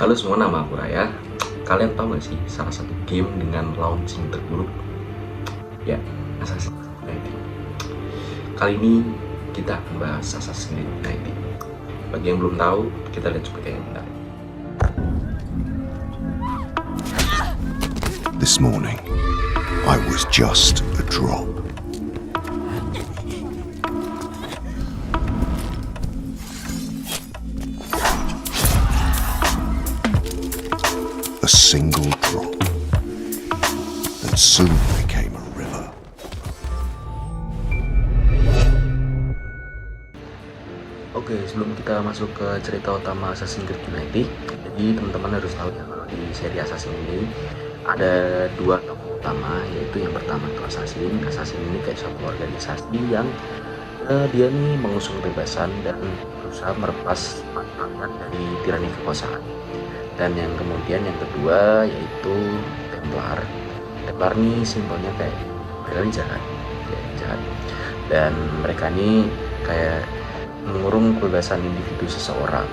Halo semua, nama aku Raya. Kalian tahu gak sih salah satu game dengan launching terburuk? Ya, Assassin's Creed Unity. Kali ini kita akan bahas Assassin's Creed Unity. Bagi yang belum tahu, kita lihat cuplikannya bentar. This morning, I was just a drop. A single drop that soon became a river. Oke, sebelum kita masuk ke cerita utama Assassin's Creed Unity, jadi teman-teman harus tahu ya kalau di seri Assassin ini ada dua tokoh utama, yaitu yang pertama itu Assassin. Assassin ini kayak suatu organisasi yang dia nih mengusung kebebasan dan berusaha merepas rakyat dari tirani kekuasaan. Dan yang kemudian yang kedua yaitu Templar. Templar nih simbolnya kayak mereka jahat, jahat. Dan mereka nih kayak mengurung kebebasan individu seseorang.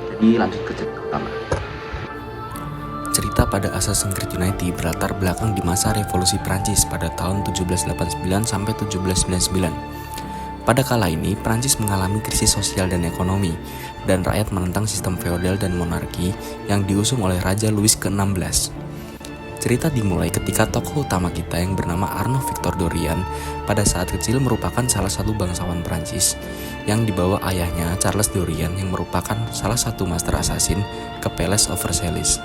Jadi lanjut ke cerita utama. Cerita pada Assassin's Creed Unity berlatar belakang di masa revolusi Prancis pada tahun 1789 sampai 1799. Pada kala ini, Prancis mengalami krisis sosial dan ekonomi, dan rakyat menentang sistem feodal dan monarki yang diusung oleh Raja Louis ke-16. Cerita dimulai ketika tokoh utama kita yang bernama Arnaud Victor Dorian pada saat kecil merupakan salah satu bangsawan Prancis yang dibawa ayahnya Charles Dorian yang merupakan salah satu master assassin ke Palace of Versailles.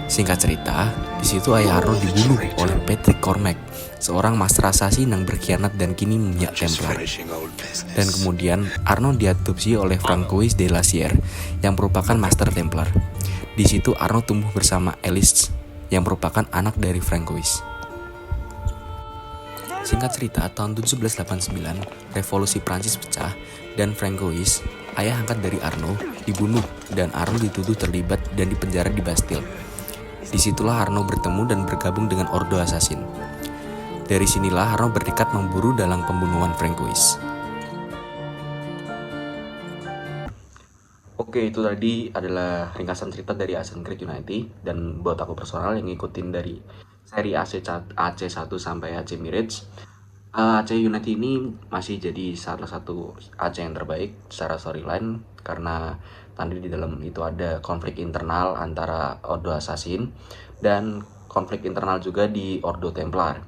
Singkat cerita, di situ ayah Arnaud dibunuh oleh Patrick Cormac, seorang master assassin yang berkhianat dan kini memihak Templar. Dan kemudian Arnaud diadopsi oleh Francois de la Sierre yang merupakan master Templar. Di situ Arnaud tumbuh bersama Alice yang merupakan anak dari Francois. Singkat cerita, tahun 1789, revolusi Prancis pecah dan Francois, ayah angkat dari Arnaud, dibunuh dan Arnaud dituduh terlibat dan dipenjara di Bastille. Disitulah Arnaud bertemu dan bergabung dengan Ordo Assassin. Dari sinilah Arnaud bertekad memburu dalang pembunuhan Francois. Oke, itu tadi adalah ringkasan cerita dari Assassin's Creed Unity. Dan buat aku personal yang ngikutin dari seri AC1 sampai AC Mirage, AC Unity ini masih jadi salah satu AC yang terbaik secara storyline, karena tadi di dalam itu ada konflik internal antara Ordo Assassin dan konflik internal juga di Ordo Templar,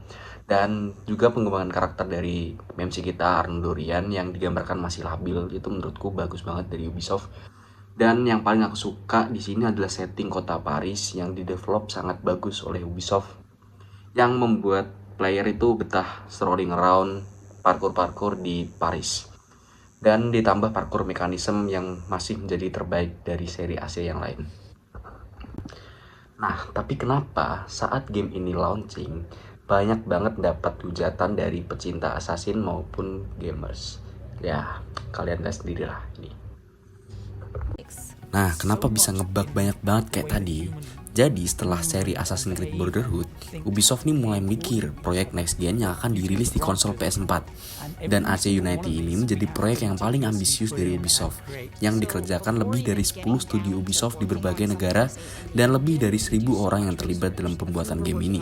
dan juga pengembangan karakter dari MC kita Arnaud Dorian yang digambarkan masih labil. Itu menurutku bagus banget dari Ubisoft. Dan yang paling aku suka di sini adalah setting kota Paris yang didevelop sangat bagus oleh Ubisoft, yang membuat player itu betah strolling around parkour di Paris. Dan ditambah parkour mekanisme yang masih menjadi terbaik dari seri AC yang lain. Nah, tapi kenapa saat game ini launching banyak banget dapat hujatan dari pecinta assassin maupun gamers? Ya, kalian lihat sendirilah ini. Nah, kenapa bisa ngebug banyak banget kayak tadi? Jadi setelah seri Assassin's Creed Brotherhood, Ubisoft nih mulai mikir proyek next gen yang akan dirilis di konsol PS4. Dan AC Unity ini menjadi proyek yang paling ambisius dari Ubisoft, yang dikerjakan lebih dari 10 studio Ubisoft di berbagai negara dan lebih dari 1.000 orang yang terlibat dalam pembuatan game ini.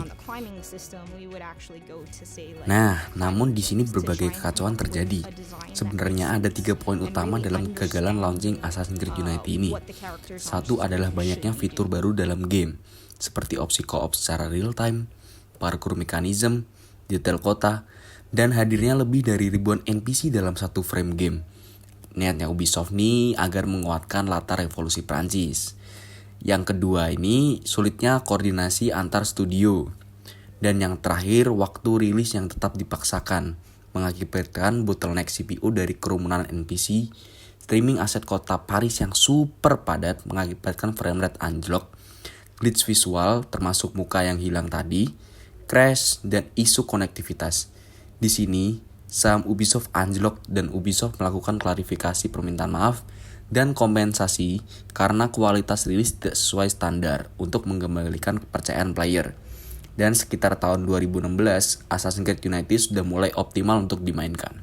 Nah, namun di sini berbagai kekacauan terjadi. Sebenarnya ada 3 poin utama dalam kegagalan launching Assassin's Creed Unity ini. Satu adalah banyaknya fitur baru dalam game, seperti opsi co-op secara real time, parkour mekanisme, detail kota, dan hadirnya lebih dari ribuan NPC dalam satu frame game. Niatnya Ubisoft nih agar menguatkan latar revolusi Prancis. Yang kedua ini sulitnya koordinasi antar studio. Dan yang terakhir, waktu rilis yang tetap dipaksakan, mengakibatkan bottleneck CPU dari kerumunan NPC, streaming aset kota Paris yang super padat mengakibatkan framerate anjlok, glitch visual termasuk muka yang hilang tadi, crash, dan isu konektivitas. Di sini, saham Ubisoft anjlok dan Ubisoft melakukan klarifikasi permintaan maaf dan kompensasi karena kualitas rilis tidak sesuai standar untuk mengembalikan kepercayaan player. Dan sekitar tahun 2016, Assassin's Creed Unity sudah mulai optimal untuk dimainkan.